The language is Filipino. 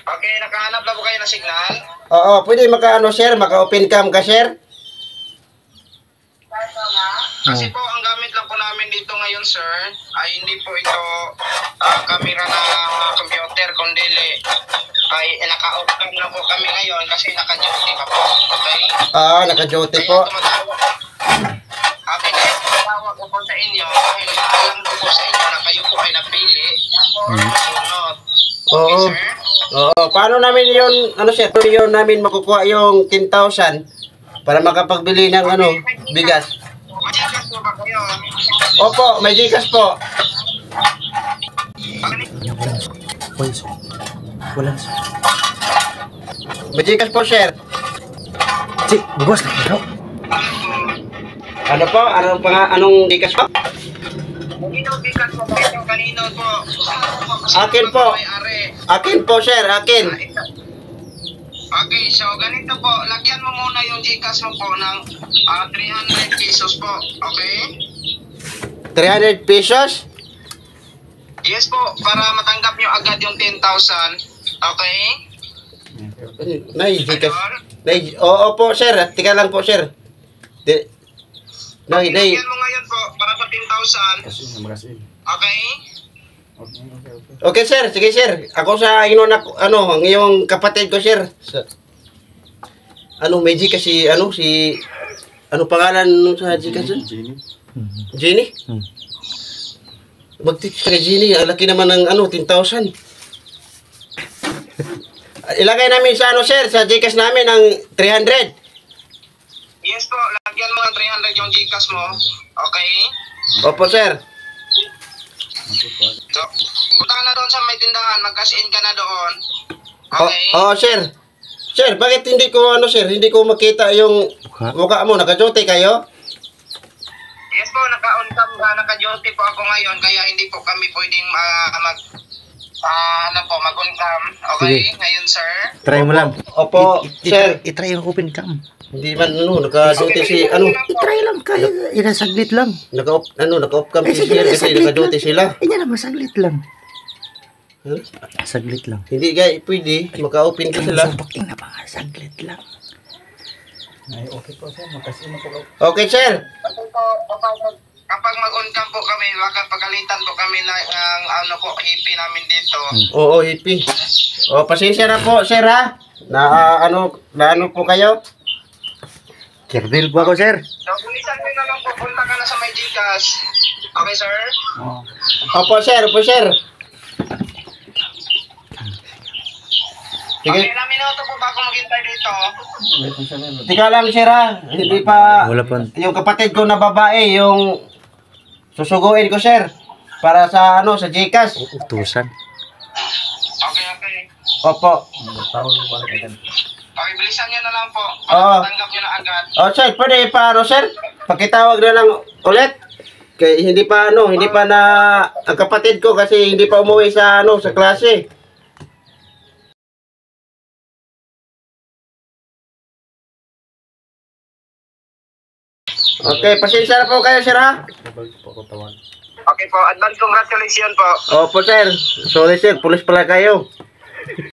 Okay, nakahanap na po kayo ng signal? Oo, pwede maka-ano, sir? Maka-open cam ka, sir? Kasi po, ang gamit lang po namin dito ngayon, sir, ay hindi po ito camera na computer, kundi ay naka-off cam lang po kami ngayon kasi naka-duty pa po. Okay? Naka-duty Kaya po. tumatawag. Okay, kaya tumatawag ko po sa inyo dahil alam ko po sa inyo na kayo po ay napili. Sunod. Okay, Oo. sir? Oo, paano namin yun, ano, sir? Paano yun namin makukuha yung 10,000 para makapagbili ng, ano, bigas? Matigas po ba kayo? Opo, may Gcash po. Walang so. May Gcash po, sir. Si, bugos na ikaw. Ano po? Anong Gcash po? Kanino bigas po kayo? Kanino po? Akin po. Akin po, sir. Akin. Okay, so ganito po. Lagyan mo muna yung Gcash mo po ng 300 pesos po. Okay? 300 pesos? Yes po, para matanggap nyo agad yung 10,000. Okay? Nay, Gcash. Idol? Nay, oo po, sir. Tika lang po, sir. Nay. Lagyan mo ngayon po para sa 10,000. Okay? Okay, sir. Sige, sir. Ako sa inunak, ano, ang iyong kapatid ko, sir. May Gcash si, ano pangalan nung sa Gcash? Jenny? Mag-text ka, Jenny. Ang laki naman ng, 10,000. Ilagay namin sa, sir, sa Gcash namin ang 300. Yes po, lagyan mo ng 300 yung Gcash mo. Okay? Opo, sir. So, punta ka na doon sa may tindahan, mag-cash in ka na doon. Oh, Okay? sir. Sir, bakit hindi ko, hindi ko makita yung mukha mo? Naka-duty kayo? Yes po, naka-on cam, naka-duty po ako ngayon, kaya hindi po kami pwedeng mag-on cam. Okay? Sige. Ngayon, sir. Try mo lang. Opo, sir. I-try yung open cam. Hindi man, naka-duty si, I-try lang kaya. Inasaglit lang. naka-off cam si sir kasi naka-duty sila. Yan naman, saglit lang. Huh? Saglit lang. Hindi guys, pwede. Maka-open ka sila. Sabaking na mga saglit lang. Ay, okay po sir. Makasin po. Okay, sir. Kapag mag-on cam po kami, baka pagalitan po kami ng hippie namin dito. Oo, hippie. Pasensya na po, sir, ha? Na po kayo? Kerdil po ako sir. So, bulisan mo na lang po, punta ka na sa may Gcash. Okay, sir? Opo, sir. Sige. Okay, ilang minuto po ba ako maghintay dito? Tika lang, sir, ha? Hindi pa, Wala pa. yung kapatid ko na babae, yung susuguin ko, sir. Para sa, sa Gcash. Utusan. Okay. Opo. Okay, bilisan nyo na lang po. Oo. Para matanggap nyo na agad. Sir, pwede pa, sir? Pakitawag na lang ulit. Kaya hindi pa na ang kapatid ko kasi hindi pa umuwi sa sa klase. Okay, pasensya na po kayo, sir, ha? Okay po, advance congratulations po. Opo, sir. Sorry, sir. Pulis pala kayo.